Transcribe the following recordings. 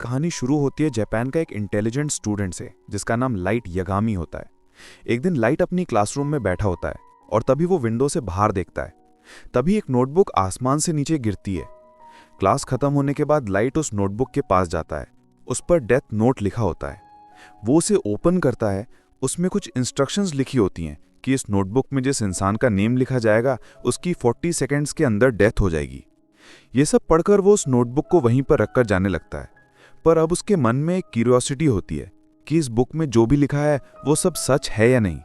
कहानी शुरू होती है जापान का एक इंटेलिजेंट स्टूडेंट से जिसका नाम लाइट यगामी होता है। एक दिन लाइट अपनी क्लासरूम में बैठा होता है और तभी वो विंडो से बाहर देखता है। तभी एक नोटबुक आसमान से नीचे गिरती है। क्लास खत्म होने के बाद लाइट उस नोटबुक के पास जाता है। उस पर डेथ नोट लिखा होता है। वो उसे ओपन करता है। उसमें कुछ इंस्ट्रक्शंस लिखी होती हैं कि इस नोटबुक में जिस इंसान का नेम लिखा जाएगा उसकी 40 सेकेंड्स के अंदर डेथ हो जाएगी। ये सब पढ़कर वो उस नोटबुक को वहीं पर रखकर जाने लगता है। पर अब उसके मन में एक क्यूरियोसिटी होती है कि इस बुक में जो भी लिखा है वो सब सच है या नहीं।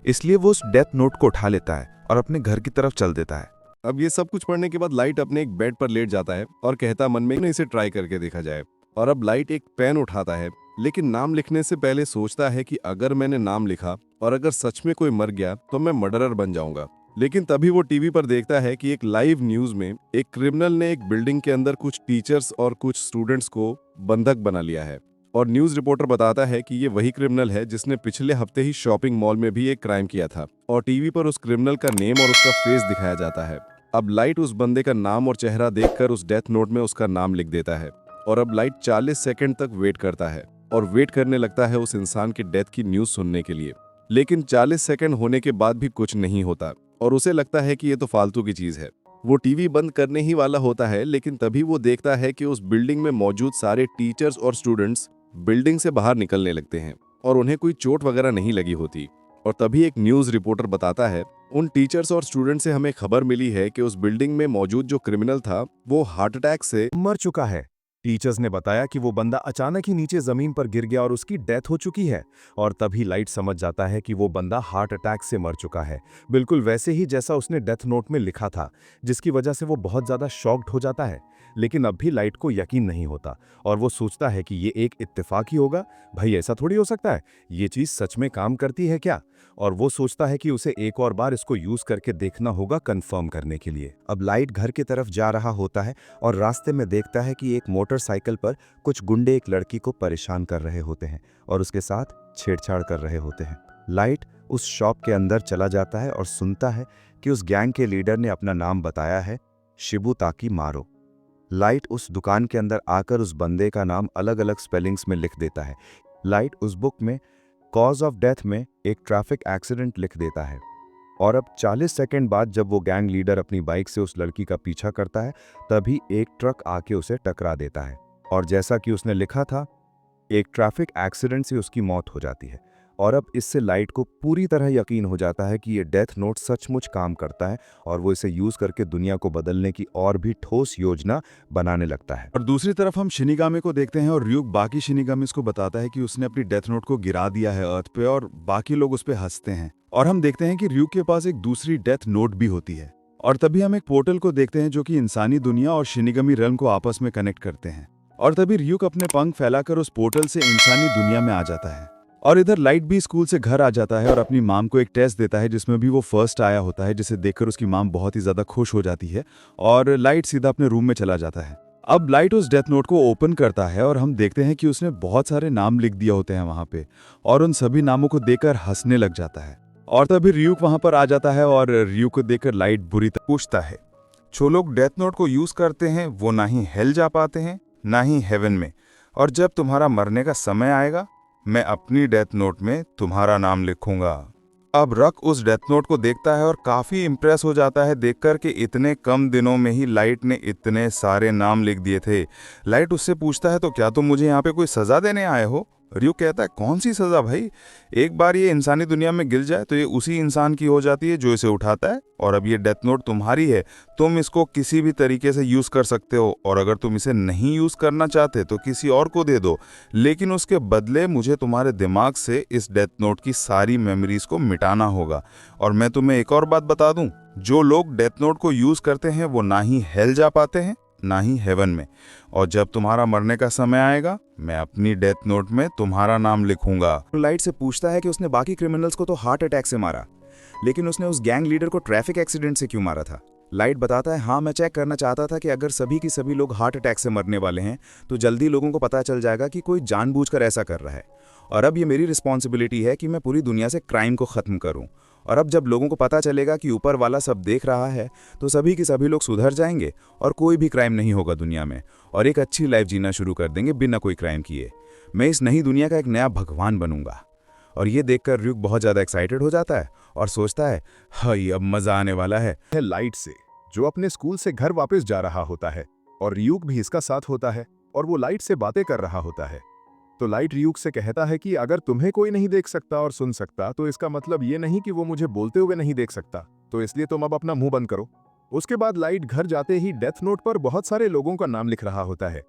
इसलिए वो उस डेथ नोट को उठा लेता है और अपने घर की तरफ चल देता है। अब ये सब कुछ पढ़ने के बाद लाइट अपने एक बेड पर लेट जाता है और कहता मन में इसे ट्राई करके देखा जाए। और अब लाइट एक पेन उठाता है, लेकिन नाम लिखने से पहले सोचता है कि अगर मैंने नाम लिखा और अगर सच में कोई मर गया तो मैं मर्डरर बन जाऊंगा। लेकिन तभी वो टीवी पर देखता है कि एक लाइव न्यूज में एक क्रिमिनल ने एक बिल्डिंग के अंदर कुछ टीचर्स और कुछ स्टूडेंट्स को बंधक बना लिया है। और न्यूज रिपोर्टर बताता है कि ये वही क्रिमिनल है जिसने पिछले हफ्ते ही शॉपिंग मॉल में भी एक क्राइम किया था। और टीवी पर उस क्रिमिनल का नेम और उसका फेस दिखाया जाता है। अब लाइट उस बंदे का नाम और चेहरा देखकर उस डेथ नोट में उसका नाम लिख देता है। और अब लाइट 40 सेकंड तक वेट करता है और वेट करने लगता है उस इंसान की डेथ की न्यूज सुनने के लिए। लेकिन 40 सेकंड होने के बाद भी कुछ नहीं होता और उसे लगता है कि ये तो फालतू की चीज है। वो टीवी बंद करने ही वाला होता है, लेकिन तभी वो देखता है कि उस बिल्डिंग में मौजूद सारे टीचर्स और स्टूडेंट्स बिल्डिंग से बाहर निकलने लगते हैं और उन्हें कोई चोट वगैरह नहीं लगी होती। और तभी एक न्यूज रिपोर्टर बताता है, उन टीचर्स और स्टूडेंट से हमें खबर मिली है कि उस बिल्डिंग में मौजूद जो क्रिमिनल था वो हार्ट अटैक से मर चुका है। टीचर्स ने बताया कि वो बंदा अचानक ही नीचे जमीन पर गिर गया और उसकी डेथ हो चुकी है। और तभी लाइट समझ जाता है कि वो बंदा हार्ट अटैक से मर चुका है, बिल्कुल वैसे ही जैसा उसने डेथ नोट में लिखा था, जिसकी वजह से वो बहुत ज्यादा शॉक्ड हो जाता है। लेकिन अब भी लाइट को यकीन नहीं होता और वो सोचता है कि ये एक इत्तेफाक ही होगा। भाई ऐसा थोड़ी हो सकता है, ये चीज सच में काम करती है क्या? और वो सोचता है कि उसे एक और बार इसको यूज करके देखना होगा कंफर्म करने के लिए। अब लाइट घर की तरफ जा रहा होता है और रास्ते में देखता है कि एक मोटरसाइकिल पर कुछ गुंडे एक लड़की को परेशान कर रहे होते हैं और उसके साथ छेड़छाड़ कर रहे होते हैं। लाइट उस शॉप के अंदर चला जाता है और सुनता है कि उस गैंग के लीडर ने अपना नाम बताया है, शिबुताकी मारो। लाइट उस दुकान के अंदर आकर उस बंदे का नाम अलग अलग स्पेलिंग्स में लिख देता है। लाइट उस बुक में कॉज ऑफ डेथ में एक ट्रैफिक एक्सीडेंट लिख देता है। और अब 40 सेकंड बाद जब वो गैंग लीडर अपनी बाइक से उस लड़की का पीछा करता है, तभी एक ट्रक आके उसे टकरा देता है और जैसा कि उसने लिखा था, एक ट्रैफिक एक्सीडेंट से उसकी मौत हो जाती है। और अब इससे लाइट को पूरी तरह यकीन हो जाता है कि ये डेथ नोट सचमुच काम करता है और वो इसे यूज करके दुनिया को बदलने की और भी ठोस योजना बनाने लगता है। और दूसरी तरफ हम शिनिगामी को देखते हैं और ryuk बाकी शिनिगामीज को बताता है कि उसने अपनी डेथ नोट को गिरा दिया है अर्थ पे और बाकी लोग उस पे हंसते हैं। और हम देखते हैं कि ryuk के पास एक दूसरी डेथ नोट भी होती है। और तभी हम एक पोर्टल को देखते हैं जो कि इंसानी दुनिया और शिनिगामी रेल्म को आपस में कनेक्ट करते हैं। और तभी ryuk अपने पंख फैलाकर उस पोर्टल से इंसानी दुनिया में आ जाता है। और इधर लाइट भी स्कूल से घर आ जाता है और अपनी माम को एक टेस्ट देता है जिसमें भी वो फर्स्ट आया होता है, जिसे देखकर उसकी माम बहुत ही ज्यादा खुश हो जाती है और लाइट सीधा अपने रूम में चला जाता है। अब लाइट उस डेथ नोट को ओपन करता है और हम देखते हैं कि उसने बहुत सारे नाम लिख दिए होते हैं वहां पे और उन सभी नामों को देखकर हंसने लग जाता है। और तभी ryuk वहां पर आ जाता है और ryuk को देखकर लाइट बुरी तरह पूछता है, जो लोग डेथ नोट को यूज करते हैं वो ना ही हेल जा पाते हैं ना ही हेवन में, और जब तुम्हारा मरने का समय आएगा मैं अपनी डेथ नोट में तुम्हारा नाम लिखूंगा। अब रक उस डेथ नोट को देखता है और काफी इम्प्रेस हो जाता है देखकर कि इतने कम दिनों में ही लाइट ने इतने सारे नाम लिख दिए थे। लाइट उससे पूछता है, तो क्या तुम मुझे यहाँ पे कोई सजा देने आए हो? ryuk कहता है, कौन सी सजा भाई, एक बार ये इंसानी दुनिया में गिर जाए तो ये उसी इंसान की हो जाती है जो इसे उठाता है, और अब ये डेथ नोट तुम्हारी है, तुम इसको किसी भी तरीके से यूज कर सकते हो, और अगर तुम इसे नहीं यूज करना चाहते तो किसी और को दे दो, लेकिन उसके बदले मुझे तुम्हारे दिमाग से इस डेथ नोट की सारी मेमोरीज को मिटाना होगा। और मैं तुम्हें एक और बात बता दूं, जो लोग डेथ नोट को यूज करते हैं वो ना ही हेल जा पाते हैं ना ही हेवन में, और जब तुम्हारा मरने का समय आएगा मैं अपनी डेथ नोट में तुम्हारा नाम लिखूंगा। लाइट से पूछता है कि उसने बाकी क्रिमिनल्स को तो हार्ट अटैक से मारा, लेकिन उसने उस गैंग लीडर को ट्रैफिक एक्सीडेंट से क्यों मारा था? लाइट बताता है, हाँ मैं चेक करना चाहता था कि अगर सभी के सभी लोग हार्ट अटैक से मरने वाले हैं तो जल्दी लोगों को पता चल जाएगा कि कोई जानबूझकर ऐसा कर रहा है। और अब ये मेरी रिस्पॉन्सिबिलिटी है कि मैं पूरी दुनिया से क्राइम को ख़त्म करूं। और अब जब लोगों को पता चलेगा कि ऊपर वाला सब देख रहा है तो सभी के सभी लोग सुधर जाएंगे और कोई भी क्राइम नहीं होगा दुनिया में, और एक अच्छी लाइफ जीना शुरू कर देंगे बिना कोई क्राइम किए। मैं इस नई दुनिया का एक नया भगवान बनूंगा। और ये देखकर र्यूक बहुत ज़्यादा एक्साइटेड हो जाता है और सोचता है, हाय अब मज़ा आने वाला है। लाइट से, जो अपने स्कूल से घर वापस जा रहा होता है, और रियूक भी इसका साथ होता है और वो लाइट से बातें कर रहा होता है। तो लाइट रियूक से कहता है कि अगर तुम्हें कोई नहीं देख सकता और सुन सकता तो इसका मतलब ये नहीं कि वो मुझे बोलते हुए नहीं देख सकता, तो इसलिए तुम अब अपना मुंह बंद करो। उसके बाद लाइट घर जाते ही डेथ नोट पर बहुत सारे लोगों का नाम लिख रहा होता है।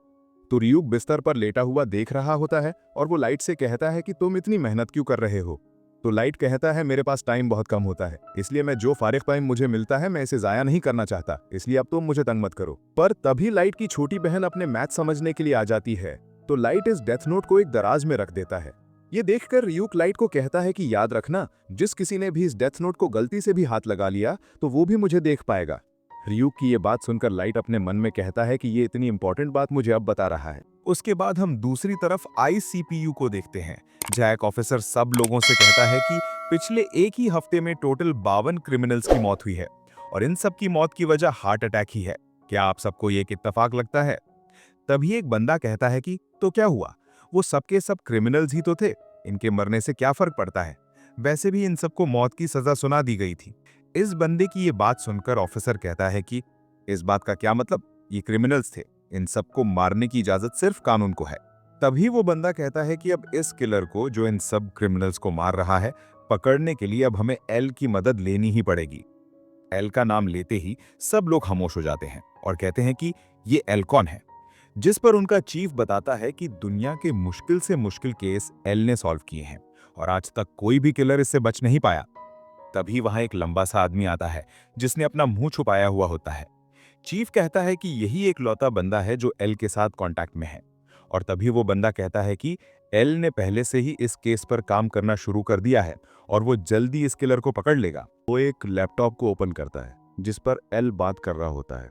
तो रियूक बिस्तर पर लेटा हुआ देख रहा होता है और वो लाइट से कहता है कि तुम इतनी मेहनत क्यों कर रहे हो। तो लाइट कहता है, मेरे पास टाइम बहुत कम होता है, इसलिए मैं जो फारिग टाइम मुझे मिलता है मैं इसे जाया नहीं करना चाहता, इसलिए अब तुम मुझे तंग मत करो। पर तभी लाइट की छोटी बहन अपने मैथ समझने के लिए आ जाती है, तो लाइट इस डेथ नोट को एक दराज में रख देता है। ये देखकर रियूक लाइट को कहता है कि याद रखना, जिस किसी ने भी इस डेथ नोट को गलती से भी हाथ लगा लिया तो वो भी मुझे देख पाएगा। रियूक की ये बात सुनकर लाइट अपने मन में कहता है कि ये इतनी इंपॉर्टेंट बात मुझे अब बता रहा है। उसके बाद हम दूसरी तरफ आईसीपीयू को देखते हैं। जैक ऑफिसर सब लोगों से कहता है कि पिछले एक ही हफ्ते में टोटल 52 क्रिमिनल्स की मौत हुई है और इन सब की मौत की वजह हार्ट अटैक ही है। क्या आप सबको ये एक इत्तेफाक लगता है? तभी एक बंदा कहता है कि तो क्या हुआ, वो सबके सब क्रिमिनल्स ही तो थे, इनके मरने से क्या फर्क पड़ता है, वैसे भी इन सबको मौत की सजा सुना दी गई थी। इस बंदे की ये बात सुनकर ऑफिसर कहता है कि इस बात का क्या मतलब, ये क्रिमिनल्स थे, इन सबको मारने की इजाजत सिर्फ कानून को है। तभी वो बंदा कहता है कि अब इस किलर को, जो इन सब क्रिमिनल्स को मार रहा है, पकड़ने के लिए अब हमें एल की मदद लेनी ही पड़ेगी। एल का नाम लेते ही सब लोग खामोश हो जाते हैं और कहते हैं कि ये एल कौन है। जिस पर उनका चीफ बताता है कि दुनिया के मुश्किल से मुश्किल केस एल ने सॉल्व किए हैं और आज तक कोई भी किलर इससे बच नहीं पाया। तभी वहां एक लंबा सा आदमी आता है जिसने अपना मुंह छुपाया हुआ होता है। चीफ कहता है कि यही एक लौता बंदा है जो एल के साथ कांटेक्ट में है। और तभी वो बंदा कहता है कि एल ने पहले से ही इस केस पर काम करना शुरू कर दिया है और वो जल्दी इस किलर को पकड़ लेगा। वो एक लैपटॉप को ओपन करता है जिस पर एल बात कर रहा होता है।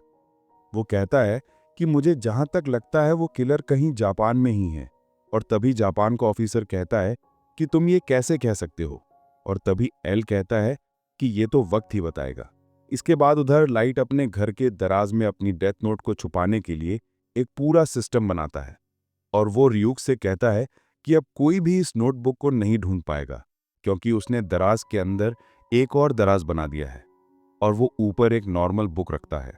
वो कहता है कि मुझे जहां तक लगता है वो किलर कहीं जापान में ही है। और तभी जापान का ऑफिसर कहता है कि तुम ये कैसे कह सकते हो। और तभी एल कहता है कि ये तो वक्त ही बताएगा। इसके बाद उधर लाइट अपने घर के दराज में अपनी डेथ नोट को छुपाने के लिए एक पूरा सिस्टम बनाता है और वो रियूक से कहता है कि अब कोई भी इस नोटबुक को नहीं ढूंढ पाएगा क्योंकि उसने दराज के अंदर एक और दराज बना दिया है और वो ऊपर एक नॉर्मल बुक रखता है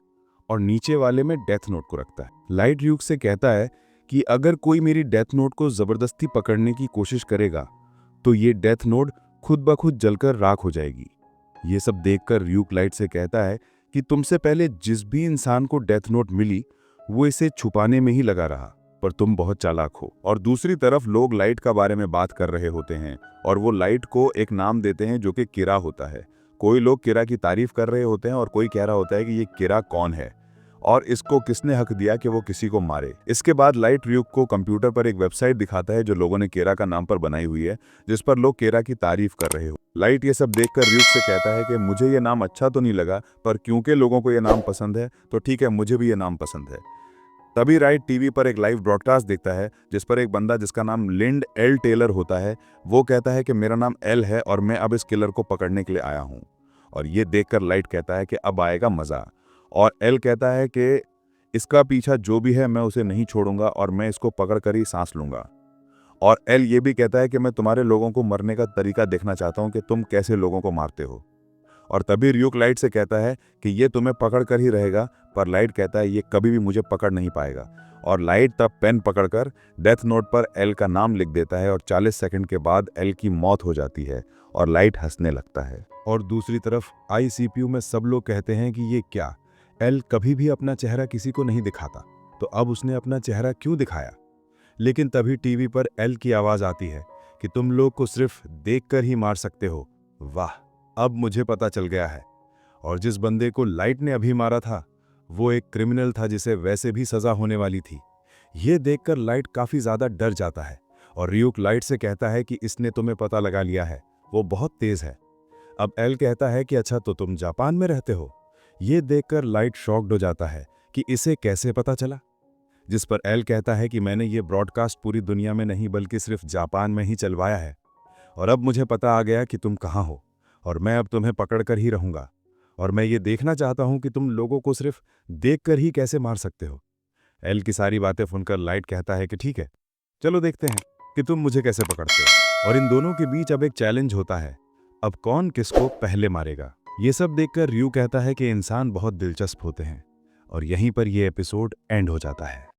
और नीचे वाले में डेथ नोट को रखता है। लाइट रियूक से कहता है कि अगर कोई मेरी डेथ नोट को जबरदस्ती पकड़ने की कोशिश करेगा तो ये डेथ नोट खुद ब खुद जलकर राख हो जाएगी। ये सब देखकर रियूक लाइट से कहता है कि तुमसे पहले जिस भी इंसान को डेथ नोट मिली वो इसे छुपाने में ही लगा रहा, पर तुम बहुत चालाक हो। और दूसरी तरफ लोग लाइट का बारे में बात कर रहे होते हैं और वो लाइट को एक नाम देते हैं जो कि किरा होता है। कोई लोग किरा की तारीफ कर रहे होते हैं और कोई कह रहा होता है कि ये किरा कौन है और इसको किसने हक दिया कि वो किसी को मारे। इसके बाद लाइट रियूक को कंप्यूटर पर एक वेबसाइट दिखाता है जो लोगों ने केरा का नाम पर बनाई हुई है, जिस पर लोग केरा की तारीफ कर रहे हो। लाइट ये सब देखकर रियूक से कहता है कि मुझे ये नाम अच्छा तो नहीं लगा, पर क्योंकि लोगों को ये नाम पसंद है तो ठीक है, मुझे भी ये नाम पसंद है। तभी राइट टीवी पर एक लाइव ब्रॉडकास्ट देखता है जिस पर एक बंदा जिसका नाम लिंड एल टेलर होता है, वो कहता है कि मेरा नाम एल है और मैं अब इस किलर को पकड़ने के लिए आया हूँ। और ये देखकर लाइट कहता है कि अब आएगा मजा। और एल कहता है कि इसका पीछा जो भी है मैं उसे नहीं छोड़ूंगा और मैं इसको पकड़ कर ही सांस लूंगा। और एल ये भी कहता है कि मैं तुम्हारे लोगों को मरने का तरीका देखना चाहता हूं कि तुम कैसे लोगों को मारते हो। और तभी रियूक लाइट से कहता है कि ये तुम्हें पकड़ कर ही रहेगा, पर लाइट कहता है ये कभी भी मुझे पकड़ नहीं पाएगा। और लाइट तब पेन पकड़कर डेथ नोट पर एल का नाम लिख देता है और 40 सेकंड के बाद एल की मौत हो जाती है और लाइट हंसने लगता है। और दूसरी तरफ आईसीपीयू में सब लोग कहते हैं कि ये क्या, एल कभी भी अपना चेहरा किसी को नहीं दिखाता, तो अब उसने अपना चेहरा क्यों दिखाया। लेकिन तभी टीवी पर एल की आवाज आती है कि तुम लोग को सिर्फ देखकर ही मार सकते हो। वाह, अब मुझे पता चल गया है। और जिस बंदे को लाइट ने अभी मारा था वो एक क्रिमिनल था जिसे वैसे भी सजा होने वाली थी। ये देखकर लाइट काफी ज्यादा डर जाता है और रियूक लाइट से कहता है कि इसने तुम्हें पता लगा लिया है, वो बहुत तेज है। अब एल कहता है कि अच्छा तो तुम जापान में रहते हो। ये देखकर लाइट शॉक्ड हो जाता है कि इसे कैसे पता चला, जिस पर एल कहता है कि मैंने ये ब्रॉडकास्ट पूरी दुनिया में नहीं बल्कि सिर्फ जापान में ही चलवाया है, और अब मुझे पता आ गया कि तुम कहाँ हो, और मैं अब तुम्हें पकड़ कर ही रहूंगा, और मैं ये देखना चाहता हूं कि तुम लोगों को सिर्फ देखकर ही कैसे मार सकते हो। एल की सारी बातें सुनकर लाइट कहता है कि ठीक है, चलो देखते हैं कि तुम मुझे कैसे पकड़ते हो। और इन दोनों के बीच अब एक चैलेंज होता है, अब कौन किसको पहले मारेगा। ये सब देखकर रयू कहता है कि इंसान बहुत दिलचस्प होते हैं, और यहीं पर यह एपिसोड एंड हो जाता है।